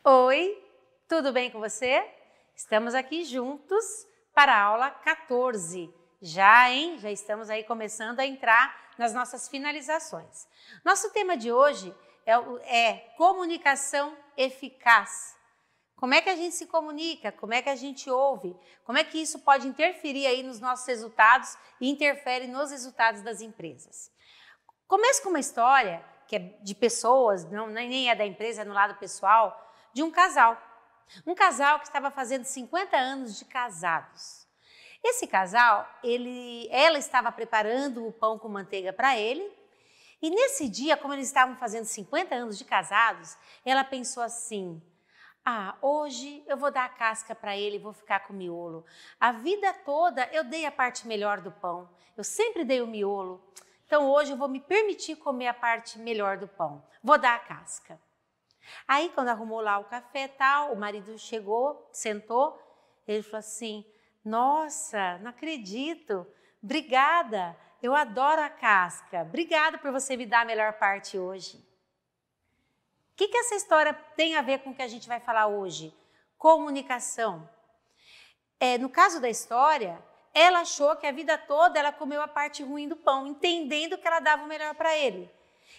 Oi, tudo bem com você? Estamos aqui juntos para a aula 14. Já estamos aí começando a entrar nas nossas finalizações. Nosso tema de hoje é comunicação eficaz. Como é que a gente se comunica? Como é que a gente ouve? Como é que isso pode interferir aí nos nossos resultados e interfere nos resultados das empresas? Começo com uma história que é de pessoas, nem é da empresa, é no lado pessoal, de um casal. Um casal que estava fazendo 50 anos de casados. Esse casal, ela estava preparando o pão com manteiga para ele, e nesse dia, como eles estavam fazendo 50 anos de casados, ela pensou assim: hoje eu vou dar a casca para ele e vou ficar com o miolo. A vida toda eu dei a parte melhor do pão, eu sempre dei o miolo. Então hoje eu vou me permitir comer a parte melhor do pão, vou dar a casca. Aí quando arrumou lá o café e tal, o marido chegou, sentou, ele falou assim: nossa, não acredito, obrigada, eu adoro a casca, obrigada por você me dar a melhor parte hoje. O que essa história tem a ver com o que a gente vai falar hoje? Comunicação. No caso da história, ela achou que a vida toda ela comeu a parte ruim do pão, entendendo que ela dava o melhor para ele.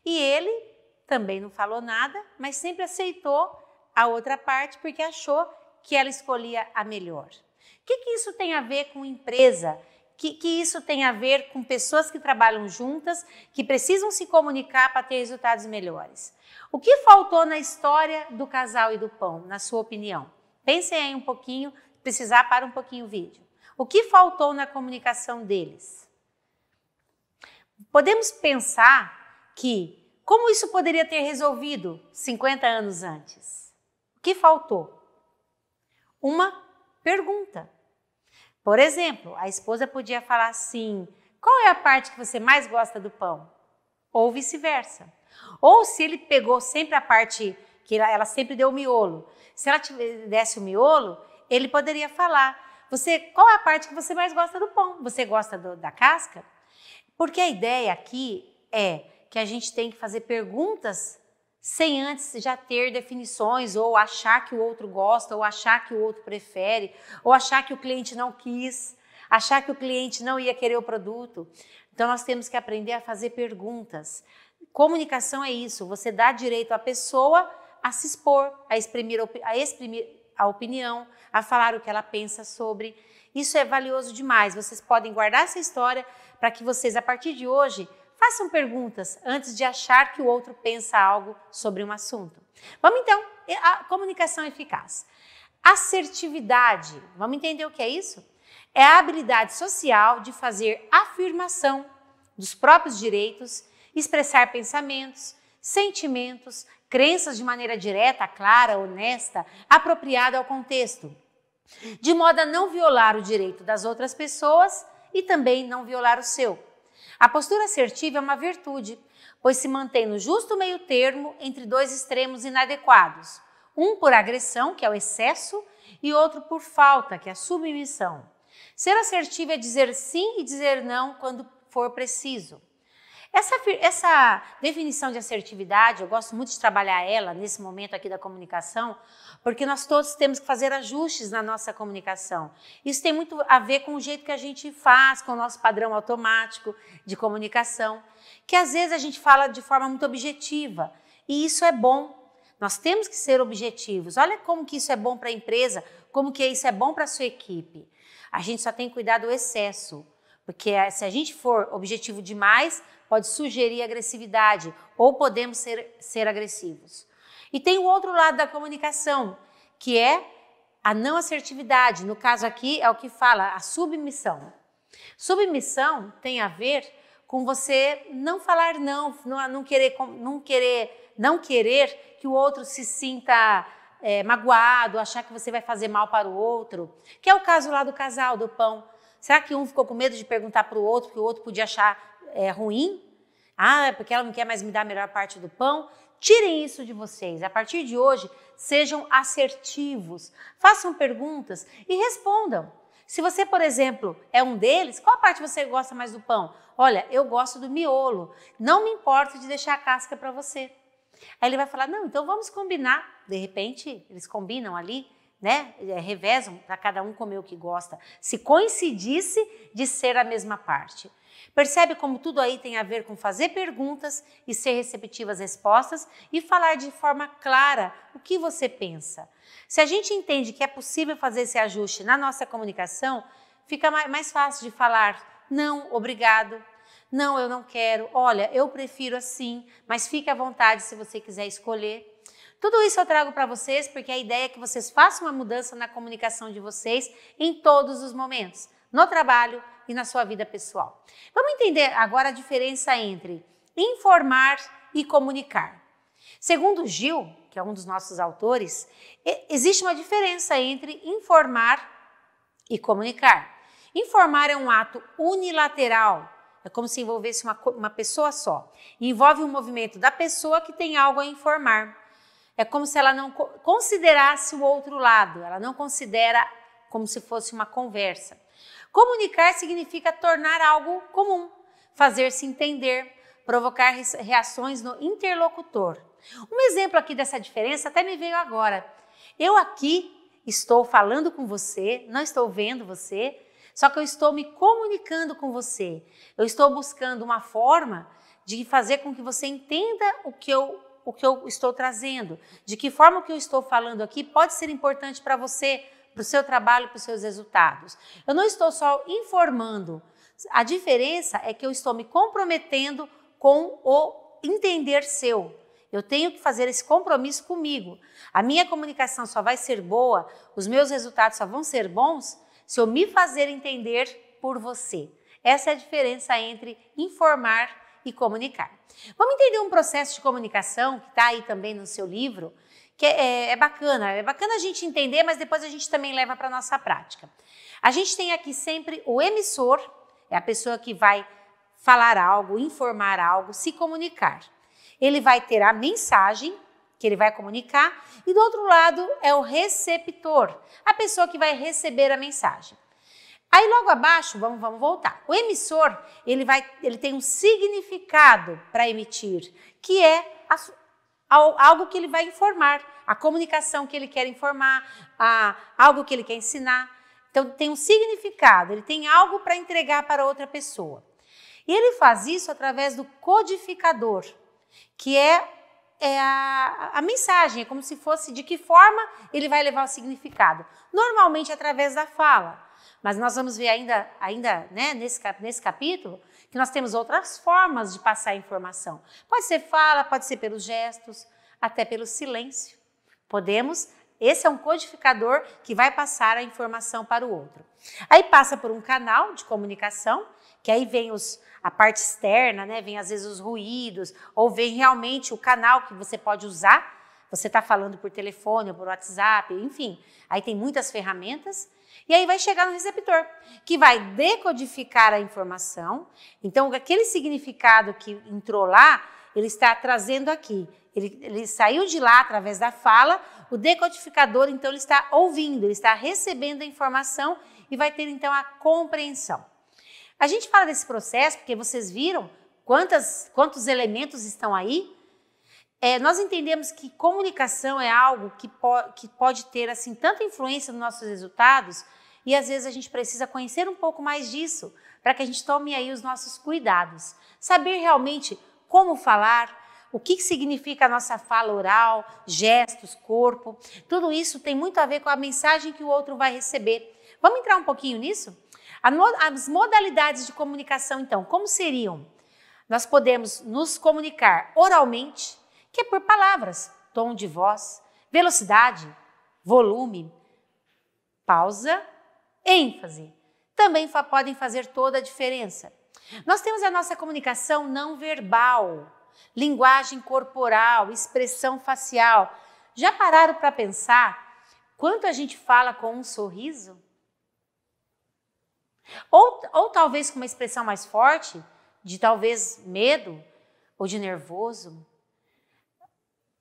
E ele também não falou nada, mas sempre aceitou a outra parte porque achou que ela escolhia a melhor. O que isso tem a ver com empresa? Que isso tem a ver com pessoas que trabalham juntas, que precisam se comunicar para ter resultados melhores? O que faltou na história do casal e do pão, na sua opinião? Pensem aí um pouquinho, precisar para um pouquinho o vídeo. O que faltou na comunicação deles? Podemos pensar que como isso poderia ter resolvido 50 anos antes? O que faltou? Uma pergunta. Por exemplo, a esposa podia falar assim: qual é a parte que você mais gosta do pão? Ou vice-versa. Ou se ele pegou sempre a parte que ela sempre deu o miolo, se ela desse o miolo, ele poderia falar: qual é a parte que você mais gosta do pão? Você gosta da casca? Porque a ideia aqui é que a gente tem que fazer perguntas sem antes já ter definições, ou achar que o outro gosta, ou achar que o outro prefere, ou achar que o cliente não quis, achar que o cliente não ia querer o produto. Então nós temos que aprender a fazer perguntas. Comunicação é isso, você dá direito à pessoa a se expor, a exprimir a opinião, a falar o que ela pensa sobre. Isso é valioso demais. Vocês podem guardar essa história para que vocês, a partir de hoje, façam perguntas antes de achar que o outro pensa algo sobre um assunto. Vamos então, a comunicação eficaz. Assertividade, vamos entender o que é isso? É a habilidade social de fazer afirmação dos próprios direitos, expressar pensamentos, sentimentos, crenças de maneira direta, clara, honesta, apropriada ao contexto, de modo a não violar o direito das outras pessoas e também não violar o seu. A postura assertiva é uma virtude, pois se mantém no justo meio termo entre dois extremos inadequados, um por agressão, que é o excesso, e outro por falta, que é a submissão. Ser assertivo é dizer sim e dizer não quando for preciso. Essa definição de assertividade, eu gosto muito de trabalhar ela nesse momento aqui da comunicação, porque nós todos temos que fazer ajustes na nossa comunicação. Isso tem muito a ver com o jeito que a gente faz, com o nosso padrão automático de comunicação, que às vezes a gente fala de forma muito objetiva, e isso é bom. Nós temos que ser objetivos. Olha como que isso é bom para a empresa, como que isso é bom para a sua equipe. A gente só tem que cuidar do excesso, porque se a gente for objetivo demais, pode sugerir agressividade, ou podemos ser agressivos. E tem o outro lado da comunicação, que é a não assertividade. No caso aqui é o que fala, a submissão. Submissão tem a ver com você não falar não querer que o outro se sinta magoado, achar que você vai fazer mal para o outro, que é o caso lá do casal, do pão. Será que um ficou com medo de perguntar para o outro, porque o outro podia achar ruim? É porque ela não quer mais me dar a melhor parte do pão? Tirem isso de vocês. A partir de hoje, sejam assertivos. Façam perguntas e respondam. Se você, por exemplo, é um deles, qual parte você gosta mais do pão? Olha, eu gosto do miolo. Não me importo de deixar a casca para você. Aí ele vai falar, não, então vamos combinar. De repente, eles combinam ali, né? Revezam para cada um comer o que gosta. Se coincidisse de ser a mesma parte. Percebe como tudo aí tem a ver com fazer perguntas e ser receptivo às respostas e falar de forma clara o que você pensa. Se a gente entende que é possível fazer esse ajuste na nossa comunicação, fica mais fácil de falar não, obrigado, não, eu não quero, olha, eu prefiro assim, mas fique à vontade se você quiser escolher. Tudo isso eu trago para vocês porque a ideia é que vocês façam uma mudança na comunicação de vocês em todos os momentos, no trabalho e na sua vida pessoal. Vamos entender agora a diferença entre informar e comunicar. Segundo Gil, que é um dos nossos autores, existe uma diferença entre informar e comunicar. Informar é um ato unilateral, é como se envolvesse uma pessoa só. E envolve um movimento da pessoa que tem algo a informar. É como se ela não considerasse o outro lado, ela não considera como se fosse uma conversa. Comunicar significa tornar algo comum, fazer-se entender, provocar reações no interlocutor. Um exemplo aqui dessa diferença até me veio agora. Eu aqui estou falando com você, não estou vendo você, só que eu estou me comunicando com você. Eu estou buscando uma forma de fazer com que você entenda o que eu estou trazendo, de que forma o que eu estou falando aqui pode ser importante para você, para o seu trabalho, para os seus resultados. Eu não estou só informando, a diferença é que eu estou me comprometendo com o entender seu. Eu tenho que fazer esse compromisso comigo. A minha comunicação só vai ser boa, os meus resultados só vão ser bons se eu me fazer entender por você. Essa é a diferença entre informar e comunicar. Vamos entender um processo de comunicação que está aí também no seu livro, que é bacana. É bacana a gente entender, mas depois a gente também leva para a nossa prática. A gente tem aqui sempre o emissor, é a pessoa que vai falar algo, informar algo, se comunicar. Ele vai ter a mensagem que ele vai comunicar e do outro lado é o receptor, a pessoa que vai receber a mensagem. Aí logo abaixo, vamos voltar. O emissor, ele tem um significado para emitir, que é algo que ele vai informar, a comunicação que ele quer informar, algo que ele quer ensinar. Então tem um significado, ele tem algo para entregar para outra pessoa. E ele faz isso através do codificador, que é a mensagem, é como se fosse de que forma ele vai levar o significado. Normalmente através da fala. Mas nós vamos ver ainda né, nesse capítulo que nós temos outras formas de passar a informação. Pode ser fala, pode ser pelos gestos, até pelo silêncio. Esse é um codificador que vai passar a informação para o outro. Aí passa por um canal de comunicação, que aí vem a parte externa, né, vem às vezes os ruídos, ou vem realmente o canal que você pode usar. Você está falando por telefone ou por WhatsApp, enfim. Aí tem muitas ferramentas. E aí vai chegar no receptor, que vai decodificar a informação. Então, aquele significado que entrou lá, ele está trazendo aqui. Ele saiu de lá através da fala, o decodificador, então, ele está ouvindo, ele está recebendo a informação e vai ter, então, a compreensão. A gente fala desse processo porque vocês viram quantos elementos estão aí. Nós entendemos que comunicação é algo que pode ter assim, tanta influência nos nossos resultados e às vezes a gente precisa conhecer um pouco mais disso para que a gente tome aí os nossos cuidados. Saber realmente como falar, o que significa a nossa fala oral, gestos, corpo, tudo isso tem muito a ver com a mensagem que o outro vai receber. Vamos entrar um pouquinho nisso? As modalidades de comunicação, então, como seriam? Nós podemos nos comunicar oralmente, que é por palavras, tom de voz, velocidade, volume, pausa, ênfase. Também podem fazer toda a diferença. Nós temos a nossa comunicação não verbal, linguagem corporal, expressão facial. Já pararam para pensar quanto a gente fala com um sorriso? Ou talvez com uma expressão mais forte, de talvez medo ou de nervoso.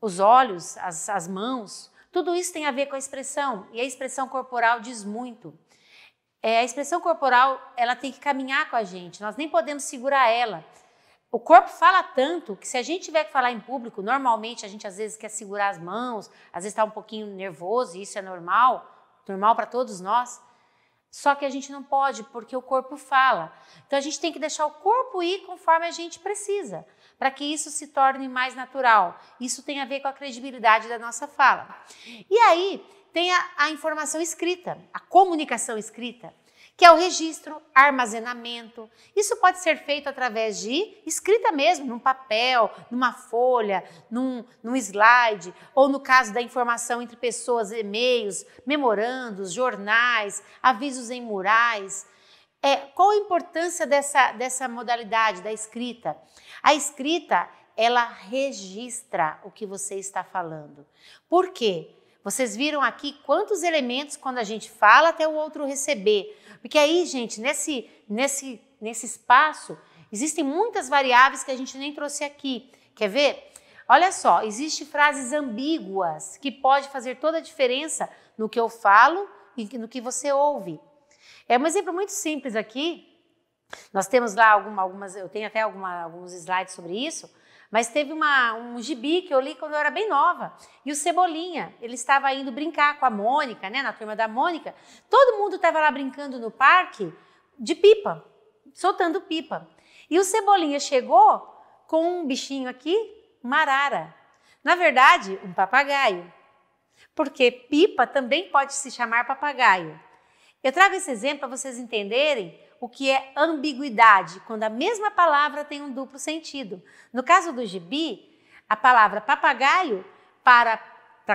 Os olhos, as mãos, tudo isso tem a ver com a expressão. E a expressão corporal diz muito. A expressão corporal, ela tem que caminhar com a gente. Nós nem podemos segurar ela. O corpo fala tanto que se a gente tiver que falar em público, normalmente a gente às vezes quer segurar as mãos, às vezes está um pouquinho nervoso, e isso é normal para todos nós. Só que a gente não pode, porque o corpo fala. Então a gente tem que deixar o corpo ir conforme a gente precisa, para que isso se torne mais natural. Isso tem a ver com a credibilidade da nossa fala. E aí tem a informação escrita, a comunicação escrita, que é o registro, armazenamento. Isso pode ser feito através de escrita mesmo, num papel, numa folha, num slide, ou no caso da informação entre pessoas, e-mails, memorandos, jornais, avisos em murais. Qual a importância dessa modalidade da escrita? A escrita, ela registra o que você está falando. Por quê? Vocês viram aqui quantos elementos quando a gente fala até o outro receber. Porque aí, gente, nesse espaço, existem muitas variáveis que a gente nem trouxe aqui. Quer ver? Olha só, existem frases ambíguas que podem fazer toda a diferença no que eu falo e no que você ouve. É um exemplo muito simples aqui. Nós temos lá algumas, eu tenho até alguns slides sobre isso, mas teve um gibi que eu li quando eu era bem nova. E o Cebolinha, ele estava indo brincar com a Mônica, né, na turma da Mônica. Todo mundo estava lá brincando no parque de pipa, soltando pipa. E o Cebolinha chegou com um bichinho aqui, uma arara. Na verdade, um papagaio. Porque pipa também pode se chamar papagaio. Eu trago esse exemplo para vocês entenderem o que é ambiguidade, quando a mesma palavra tem um duplo sentido. No caso do gibi, a palavra papagaio, para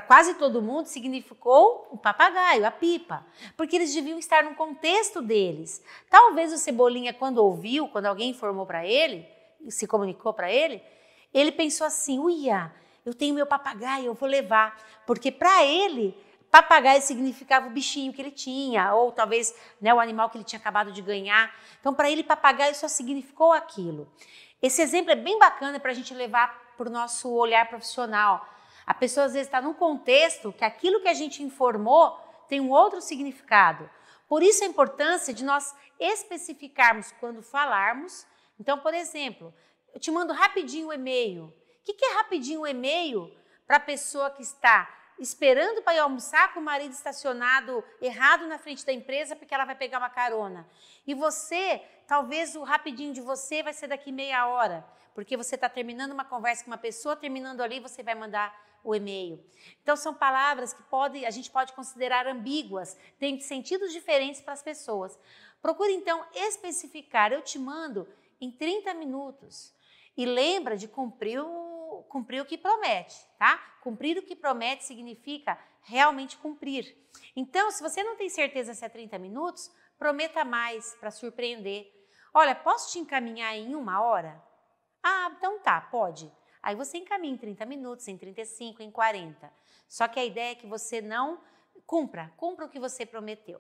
quase todo mundo, significou o papagaio, a pipa, porque eles deviam estar no contexto deles. Talvez o Cebolinha, quando ouviu, quando alguém informou para ele, se comunicou para ele, ele pensou assim, uia, eu tenho meu papagaio, eu vou levar, porque para ele, papagaio significava o bichinho que ele tinha, ou talvez, né, o animal que ele tinha acabado de ganhar. Então, para ele, papagaio só significou aquilo. Esse exemplo é bem bacana para a gente levar para o nosso olhar profissional. A pessoa, às vezes, está num contexto que aquilo que a gente informou tem um outro significado. Por isso, a importância de nós especificarmos quando falarmos. Então, por exemplo, eu te mando rapidinho o e-mail. O que é rapidinho o e-mail para a pessoa que está esperando para ir almoçar com o marido estacionado errado na frente da empresa porque ela vai pegar uma carona. E você, talvez o rapidinho de você vai ser daqui meia hora, porque você está terminando uma conversa com uma pessoa, terminando ali você vai mandar o e-mail. Então são palavras que a gente pode considerar ambíguas, têm sentidos diferentes para as pessoas. Procure então especificar, eu te mando em 30 minutos e lembra de cumprir o que promete, tá? Cumprir o que promete significa realmente cumprir. Então, se você não tem certeza se é 30 minutos, prometa mais para surpreender. Olha, posso te encaminhar em 1 hora? Ah, então tá, pode. Aí você encaminha em 30 minutos, em 35, em 40. Só que a ideia é que você não cumpra o que você prometeu.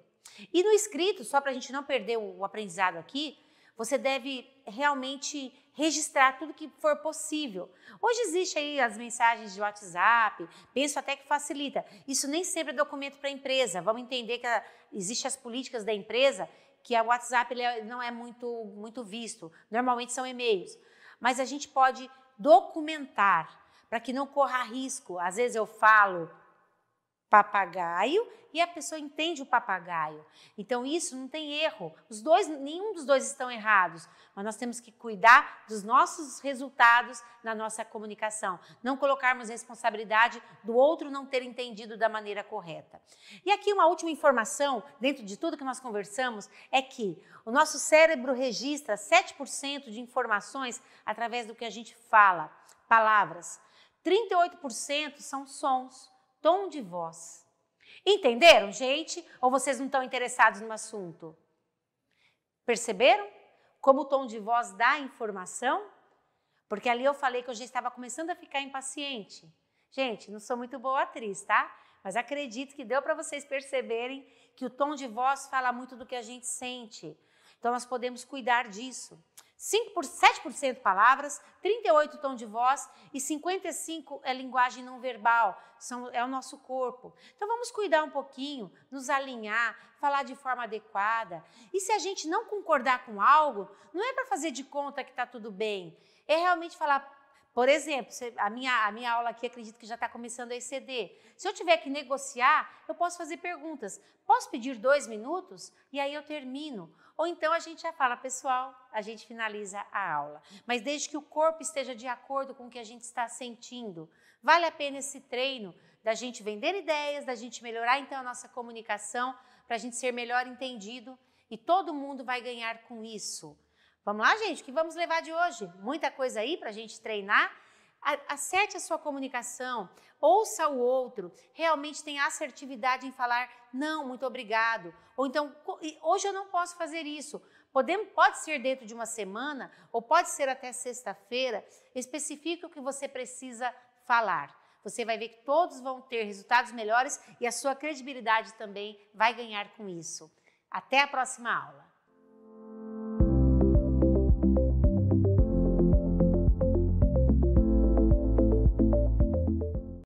E no escrito, só para a gente não perder o aprendizado aqui, você deve realmente registrar tudo que for possível. Hoje existe aí as mensagens de WhatsApp, penso até que facilita. Isso nem sempre é documento para a empresa. Vamos entender que existem as políticas da empresa, que o WhatsApp não é muito visto. Normalmente são e-mails. Mas a gente pode documentar para que não corra risco. Às vezes eu falo papagaio e a pessoa entende o papagaio. Então isso não tem erro. Nenhum dos dois estão errados, mas nós temos que cuidar dos nossos resultados na nossa comunicação, não colocarmos responsabilidade do outro não ter entendido da maneira correta. E aqui uma última informação, dentro de tudo que nós conversamos, é que o nosso cérebro registra 7% de informações através do que a gente fala, palavras. 38% são sons. Tom de voz. Entenderam, gente? Ou vocês não estão interessados no assunto? Perceberam como o tom de voz dá informação? Porque ali eu falei que eu já estava começando a ficar impaciente. Gente, não sou muito boa atriz, tá? Mas acredito que deu para vocês perceberem que o tom de voz fala muito do que a gente sente. Então nós podemos cuidar disso. 7% palavras, 38% tom de voz e 55% é linguagem não verbal, é o nosso corpo. Então vamos cuidar um pouquinho, nos alinhar, falar de forma adequada. E se a gente não concordar com algo, não é para fazer de conta que está tudo bem, é realmente falar. Por exemplo, a minha aula aqui, acredito que já está começando a exceder. Se eu tiver que negociar, eu posso fazer perguntas. Posso pedir 2 minutos? E aí eu termino. Ou então a gente já fala, pessoal, a gente finaliza a aula. Mas desde que o corpo esteja de acordo com o que a gente está sentindo. Vale a pena esse treino da gente vender ideias, da gente melhorar então a nossa comunicação, para a gente ser melhor entendido e todo mundo vai ganhar com isso. Vamos lá, gente? O que vamos levar de hoje? Muita coisa aí para a gente treinar. Acerte a sua comunicação, ouça o outro, realmente tenha assertividade em falar, não, muito obrigado. Ou então, hoje eu não posso fazer isso. Pode ser dentro de uma semana, ou pode ser até sexta-feira. Especifique o que você precisa falar. Você vai ver que todos vão ter resultados melhores e a sua credibilidade também vai ganhar com isso. Até a próxima aula.